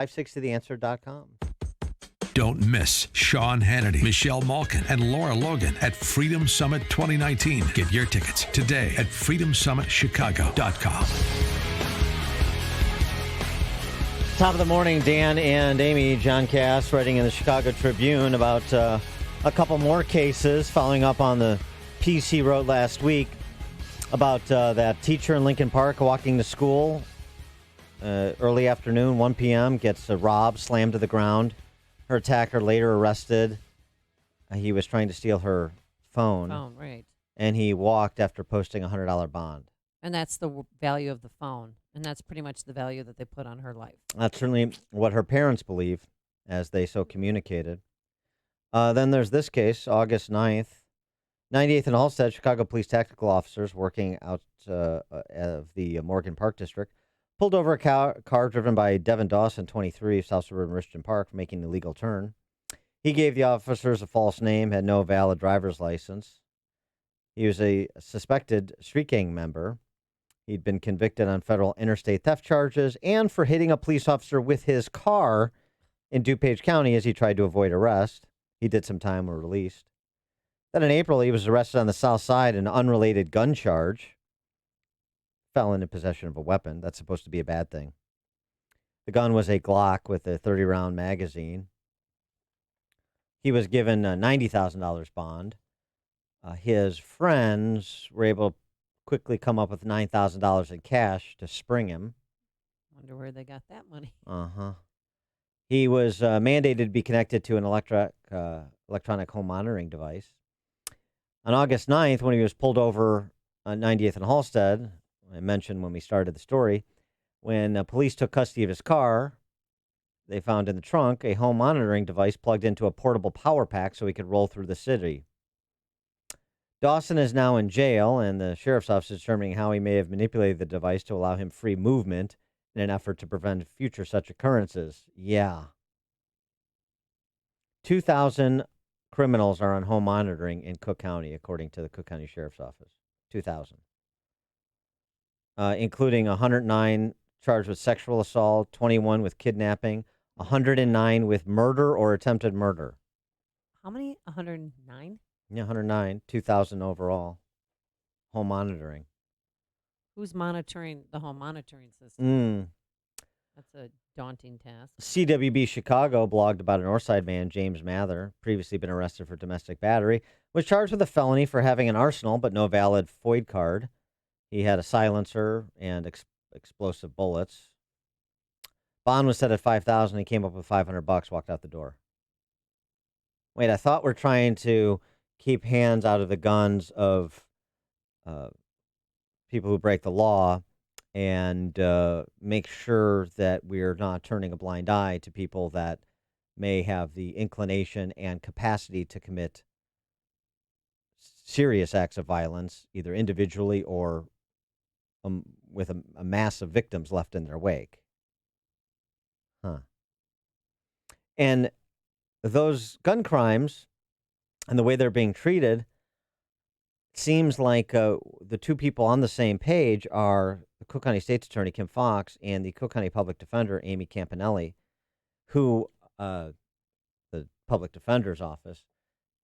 560theanswer.com. Don't miss Sean Hannity, Michelle Malkin, and Laura Logan at Freedom Summit 2019. Get your tickets today at freedomsummitchicago.com. Top of the morning, Dan and Amy. John Cass writing in the Chicago Tribune about a couple more cases following up on the piece he wrote last week about that teacher in Lincoln Park walking to school early afternoon, 1 p.m., gets robbed, slammed to the ground. Her attacker later arrested. He was trying to steal her phone. Phone, right. And he walked after posting a $100 bond. And that's the value of the phone. And that's pretty much the value that they put on her life. That's certainly what her parents believe, as they so communicated. Then there's this case, August 9th. 98th and Halstead, Chicago police tactical officers working out of the Morgan Park district pulled over a car driven by Devin Dawson, 23, of South Suburban Richmond Park, for making an illegal turn. He gave the officers a false name, had no valid driver's license. He was a suspected street gang member. He'd been convicted on federal interstate theft charges and for hitting a police officer with his car in DuPage County as he tried to avoid arrest. He did some time and was released. Then in April, he was arrested on the south side in an unrelated gun charge. Felon in possession of a weapon. That's supposed to be a bad thing. The gun was a Glock with a 30-round magazine. He was given a $90,000 bond. His friends were able to quickly come up with $9,000 in cash to spring him. Wonder where they got that money. Uh-huh. He was mandated to be connected to an electronic home monitoring device. On August 9th, when he was pulled over on 90th and Halstead, I mentioned when we started the story, when police took custody of his car, they found in the trunk a home monitoring device plugged into a portable power pack so he could roll through the city. Dawson is now in jail, and the sheriff's office is determining how he may have manipulated the device to allow him free movement in an effort to prevent future such occurrences. Yeah. 2,000 criminals are on home monitoring in Cook County, according to the Cook County Sheriff's Office. 2,000. Including 109 charged with sexual assault, 21 with kidnapping, 109 with murder or attempted murder. How many? 109? Yeah, 109, 2,000 overall. Home monitoring. Who's monitoring the home monitoring system? That's a daunting task. CWB Chicago blogged about a Northside man, James Mather, previously been arrested for domestic battery, was charged with a felony for having an arsenal but no valid FOID card. He had a silencer and explosive bullets. Bond was set at $5,000. He came up with $500, walked out the door. Wait, I thought we're trying to keep hands out of the guns of people who break the law and make sure that we're not turning a blind eye to people that may have the inclination and capacity to commit serious acts of violence, either individually or with a mass of victims left in their wake. And those gun crimes and the way they're being treated seems like the two people on the same page are the Cook County State's Attorney, Kim Fox, and the Cook County Public Defender, Amy Campanelli, who, the Public Defender's Office,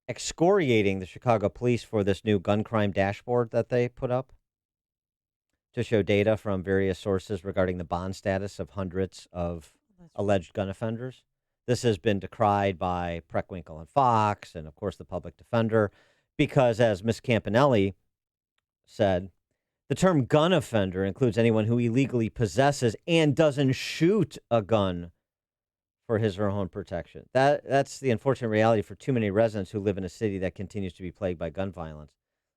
excoriating the Chicago police for this new gun crime dashboard that they put up to show data from various sources regarding the bond status of hundreds of alleged gun offenders. This has been decried by Preckwinkle and Fox and, of course, the public defender, because, as Ms. Campanelli said, the term gun offender includes anyone who illegally possesses and doesn't shoot a gun for his or her own protection. That's the unfortunate reality for too many residents who live in a city that continues to be plagued by gun violence.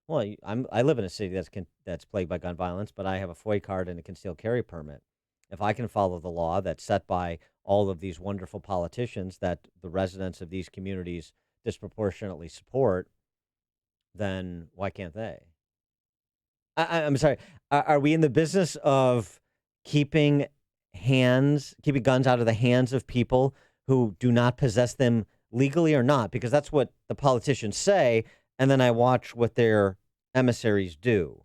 Well, I live in a city that's plagued by gun violence, but I have a FOID card and a concealed carry permit. If I can follow the law that's set by all of these wonderful politicians that the residents of these communities disproportionately support, then why can't they? I'm sorry. Are we in the business of keeping guns out of the hands of people who do not possess them legally or not? Because that's what the politicians say, and then I watch what their emissaries do.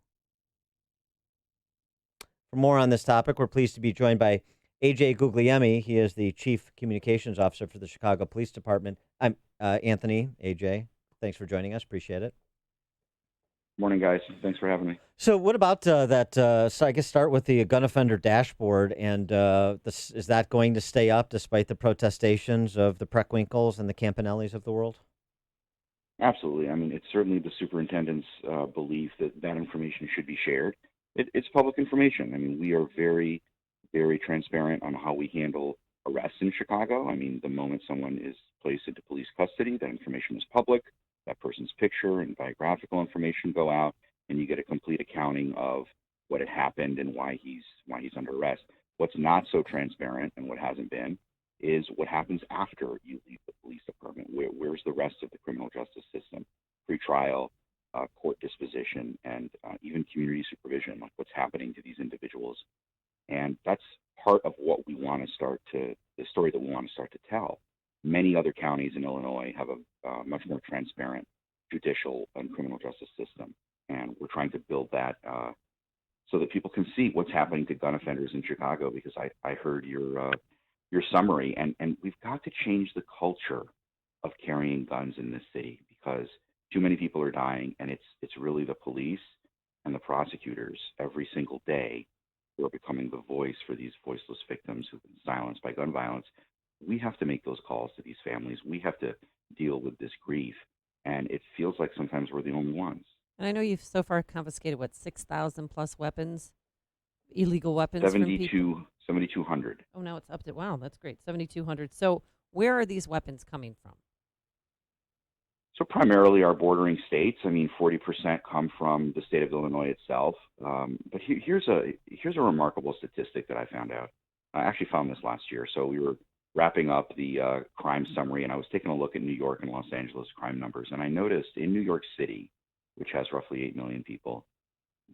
For more on this topic, we're pleased to be joined by AJ Guglielmi. He is the Chief Communications Officer for the Chicago Police Department. I'm Anthony. AJ, thanks for joining us. Appreciate it. Morning, guys. Thanks for having me. So, what about that? So, I guess start with the gun offender dashboard, and is that going to stay up despite the protestations of the Preckwinkles and the Campanellis of the world? Absolutely. I mean, it's certainly the superintendent's belief that that information should be shared. It's public information. I mean, we are very, very transparent on how we handle arrests in Chicago. I mean, the moment someone is placed into police custody, that information is public. That person's picture and biographical information go out, and you get a complete accounting of what had happened and why he's under arrest. What's not so transparent and what hasn't been is what happens after you leave the police department. Where's the rest of the criminal justice system? Pretrial, court disposition, and even community supervision, like what's happening to these individuals. And that's part of what we want to the story that we want to start to tell. Many other counties in Illinois have a much more transparent judicial and criminal justice system. And we're trying to build that so that people can see what's happening to gun offenders in Chicago, because I heard your summary, and we've got to change the culture of carrying guns in this city, because too many people are dying, and it's really the police and the prosecutors every single day who are becoming the voice for these voiceless victims who've been silenced by gun violence. We have to make those calls to these families. We have to deal with this grief, and it feels like sometimes we're the only ones. And I know you've so far confiscated, 6,000 plus weapons, illegal weapons from people? 7,200. Oh, now it's up to, wow, that's great, 7,200. So where are these weapons coming from? So primarily our bordering states. I mean, 40% come from the state of Illinois itself. But here's a remarkable statistic that I found out. I actually found this last year. So we were wrapping up the crime summary, and I was taking a look at New York and Los Angeles crime numbers, and I noticed in New York City, which has roughly 8 million people,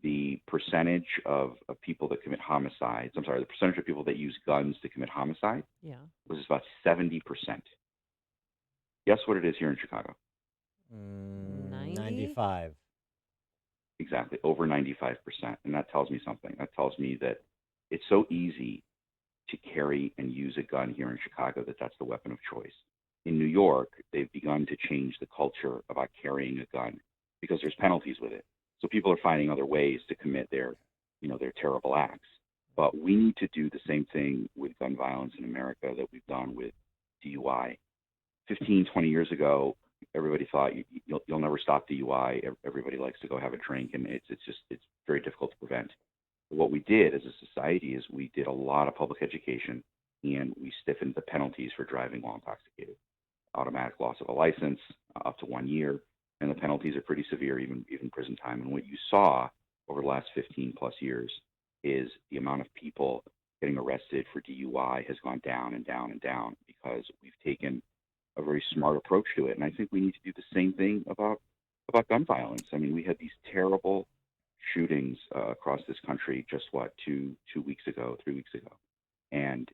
the percentage of people that commit homicides, the percentage of people that use guns to commit homicide was about 70%. Guess what it is here in Chicago? 95. Exactly, over 95%. And that tells me something. That tells me that it's so easy to carry and use a gun here in Chicago that that's the weapon of choice. In New York, they've begun to change the culture about carrying a gun because there's penalties with it. So people are finding other ways to commit their terrible acts. But we need to do the same thing with gun violence in America that we've done with DUI. 15, 20 years ago, everybody thought you'll never stop DUI. Everybody likes to go have a drink, and it's very difficult to prevent. But what we did as a society is we did a lot of public education, and we stiffened the penalties for driving while intoxicated. Automatic loss of a license, up to 1 year, and the penalties are pretty severe, even prison time. And what you saw over the last 15 plus years is the amount of people getting arrested for DUI has gone down and down and down because we've taken a very smart approach to it. And I think we need to do the same thing about gun violence. I mean, we had these terrible shootings across this country just 3 weeks ago. And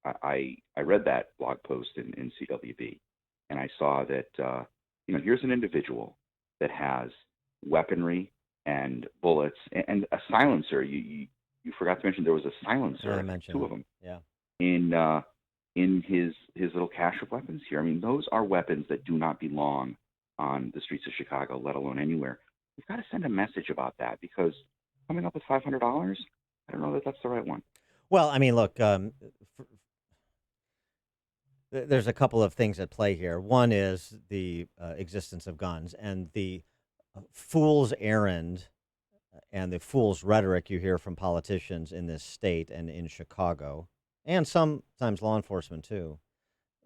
I read that blog post in CWB, and I saw that here's an individual that has weaponry and bullets and a silencer. You forgot to mention there was a silencer. I mentioned two of them. Yeah. In his little cache of weapons here. I mean, those are weapons that do not belong on the streets of Chicago, let alone anywhere. We've got to send a message about that, because coming up with $500, I don't know that that's the right one. Well, I mean, look, there's a couple of things at play here. One is the existence of guns and the fool's errand and the fool's rhetoric you hear from politicians in this state and in Chicago, and sometimes law enforcement too,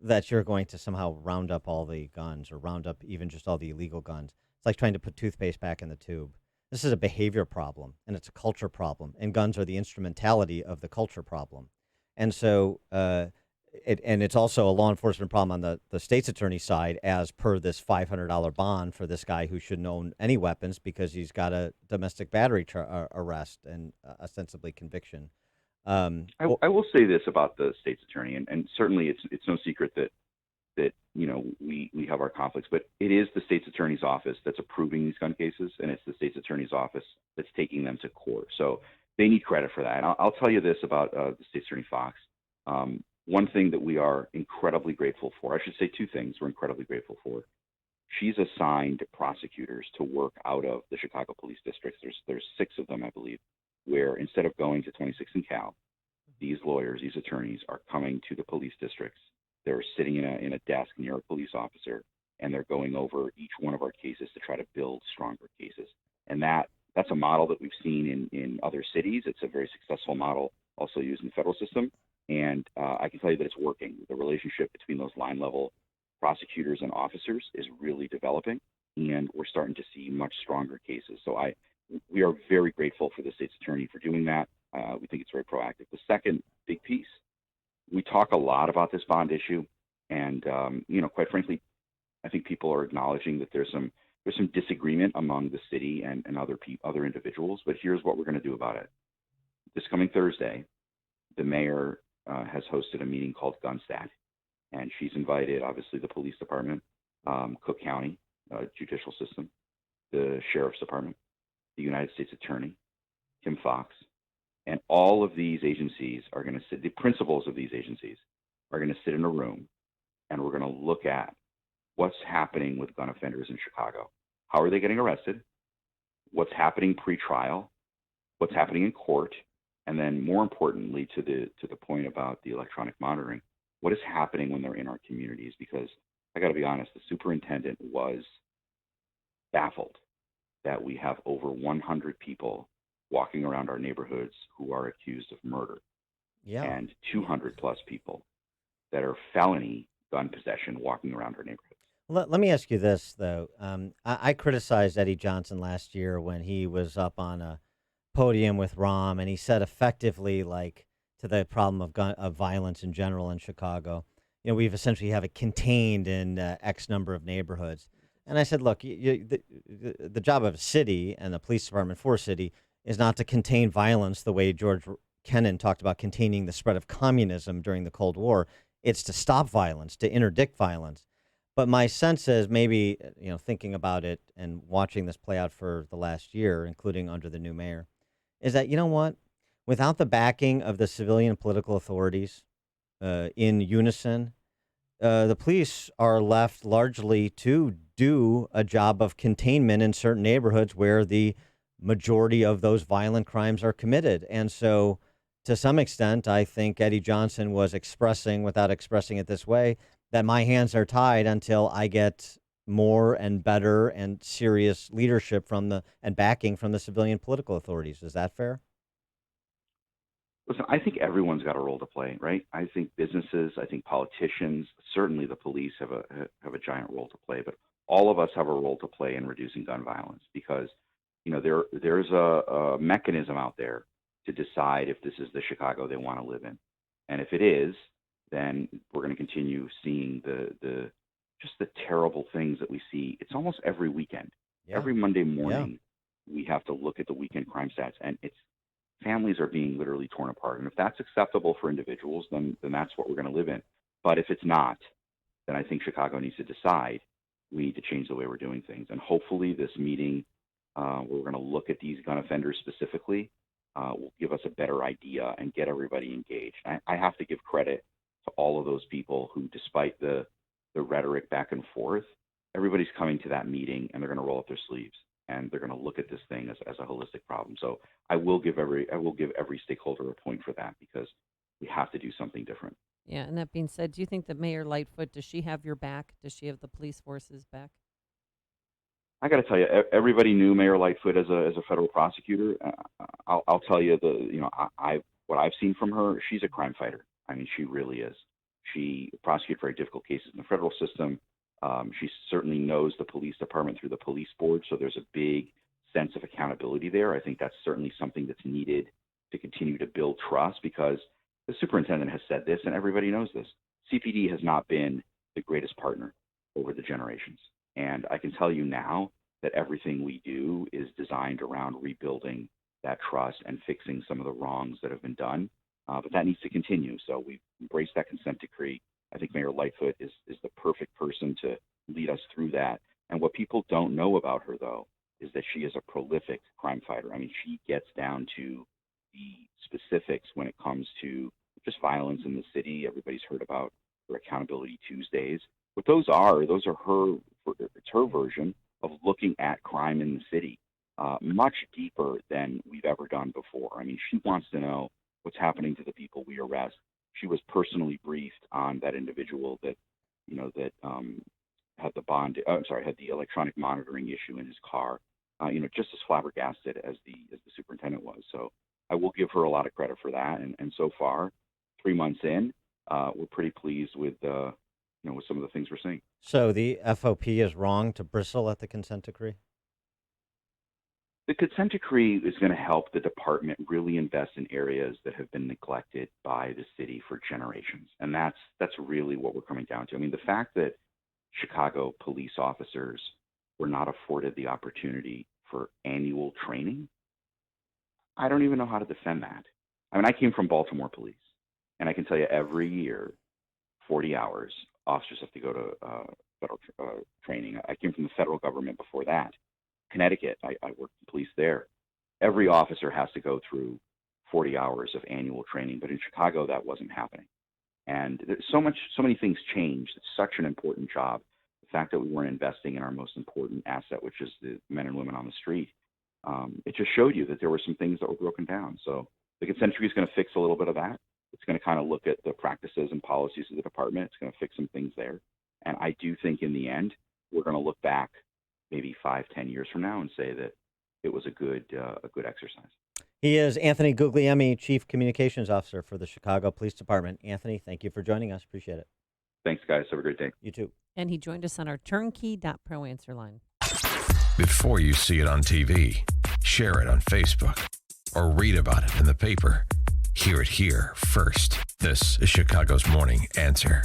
that you're going to somehow round up all the guns or round up even just all the illegal guns. It's like trying to put toothpaste back in the tube. This is a behavior problem, and it's a culture problem, and guns are the instrumentality of the culture problem. And so it's also a law enforcement problem on the state's attorney's side, as per this $500 bond for this guy who shouldn't own any weapons because he's got a domestic battery arrest and ostensibly conviction. I will say this about the state's attorney, and certainly it's no secret that we have our conflicts, but it is the state's attorney's office that's approving these gun cases, and it's the state's attorney's office that's taking them to court. So they need credit for that. And I'll tell you this about the state's attorney Fox. One thing that we are incredibly grateful for, I should say two things we're incredibly grateful for. She's assigned prosecutors to work out of the Chicago police districts. There's six of them, I believe, where instead of going to 26 and Cal, these lawyers, these attorneys are coming to the police districts. They're sitting in a desk near a police officer, and they're going over each one of our cases to try to build stronger cases. And that's a model that we've seen in other cities. It's a very successful model, also used in the federal system. And I can tell you that it's working. The relationship between those line level prosecutors and officers is really developing, and we're starting to see much stronger cases. So we are very grateful for the state's attorney for doing that. We think it's very proactive. The second big piece, we talk a lot about this bond issue, and quite frankly, I think people are acknowledging that there's some disagreement among the city and other individuals. But here's what we're going to do about it. This coming Thursday, the mayor has hosted a meeting called Gunstat, and she's invited, obviously, the police department, Cook County judicial system, the sheriff's department, the United States attorney, Kim Fox, and all of these agencies are going to sit, the principals of these agencies are going to sit in a room, and we're going to look at what's happening with gun offenders in Chicago. How are they getting arrested? What's happening pre-trial? What's happening in court? And then more importantly, to the point about the electronic monitoring, what is happening when they're in our communities? Because I got to be honest, the superintendent was baffled that we have over 100 people walking around our neighborhoods who are accused of murder, and 200 plus people that are felony gun possession walking around our neighborhoods. Let me ask you this, though. I criticized Eddie Johnson last year when he was up on a podium with Rahm, and he said effectively, like, to the problem of violence in general in Chicago, we've essentially have it contained in X number of neighborhoods. And I said, look, the job of a city and the police department for a city is not to contain violence the way George Kennan talked about containing the spread of communism during the Cold War. It's to stop violence, to interdict violence. But my sense is maybe, thinking about it and watching this play out for the last year, including under the new mayor, is that, you know what? Without the backing of the civilian political authorities in unison, the police are left largely to do a job of containment in certain neighborhoods where the majority of those violent crimes are committed. And so, to some extent, I think Eddie Johnson was expressing, without expressing it this way, that my hands are tied until I get more and better and serious leadership and backing from the civilian political authorities. Is that fair? Listen, I think everyone's got a role to play, right? I think businesses, I think politicians, certainly the police have a giant role to play, but all of us have a role to play in reducing gun violence because, there's a mechanism out there to decide if this is the Chicago they want to live in. And if it is, then we're going to continue seeing just the terrible things that we see. It's almost every weekend. Yeah. Every Monday morning, we have to look at the weekend crime stats, and families are being literally torn apart. And if that's acceptable for individuals, then that's what we're going to live in. But if it's not, then I think Chicago needs to decide we need to change the way we're doing things. And hopefully this meeting, where we're going to look at these gun offenders specifically, will give us a better idea and get everybody engaged. I have to give credit to all of those people who, despite the rhetoric back and forth, everybody's coming to that meeting and they're going to roll up their sleeves and they're going to look at this thing as a holistic problem. So I will give every stakeholder a point for that because we have to do something different. Yeah, and that being said, do you think that Mayor Lightfoot, does she have your back? Does she have the police force's back? I got to tell you, everybody knew Mayor Lightfoot as a federal prosecutor. I'll tell you what I've seen from her. She's a crime fighter. I mean, she really is. She prosecuted very difficult cases in the federal system. She certainly knows the police department through the police board, so there's a big sense of accountability there. I think that's certainly something that's needed to continue to build trust because the superintendent has said this, and everybody knows this. CPD has not been the greatest partner over the generations. And I can tell you now that everything we do is designed around rebuilding that trust and fixing some of the wrongs that have been done. But that needs to continue. So we've embraced that consent decree. I think Mayor Lightfoot is the perfect person to lead us through that. And what people don't know about her, though, is that she is a prolific crime fighter. I mean, she gets down to the specifics when it comes to just violence in the city. Everybody's heard about her Accountability Tuesdays. What those are it's her version of looking at crime in the city, much deeper than we've ever done before. I mean, she wants to know what's happening to the people we arrest. She was personally briefed on that individual that, had had the electronic monitoring issue in his car. Just as flabbergasted as the superintendent was. So I will give her a lot of credit for that. And so far, 3 months in, we're pretty pleased with with some of the things we're seeing. So the FOP is wrong to bristle at the consent decree? The consent decree is going to help the department really invest in areas that have been neglected by the city for generations. And that's really what we're coming down to. I mean, the fact that Chicago police officers were not afforded the opportunity for annual training, I don't even know how to defend that. I mean, I came from Baltimore police, and I can tell you every year, 40 hours, officers have to go to federal training. I came from the federal government before that. Connecticut, I worked in police there. Every officer has to go through 40 hours of annual training, but in Chicago, that wasn't happening. And there's so many things changed. It's such an important job. The fact that we weren't investing in our most important asset, which is the men and women on the street, it just showed you that there were some things that were broken down. So the consent decree is going to fix a little bit of that. It's going to kind of look at the practices and policies of the department. It's going to fix some things there. And I do think in the end, we're going to look back maybe 5-10 years from now and say that it was a good exercise. He is Anthony Guglielmi, Chief Communications Officer for the Chicago Police Department. Anthony, thank you for joining us. Appreciate it. Thanks, guys. Have a great day. You too. And he joined us on our turnkey.pro answer line. Before you see it on TV, share it on Facebook, or read about it in the paper. Hear it here first. This is Chicago's Morning Answer.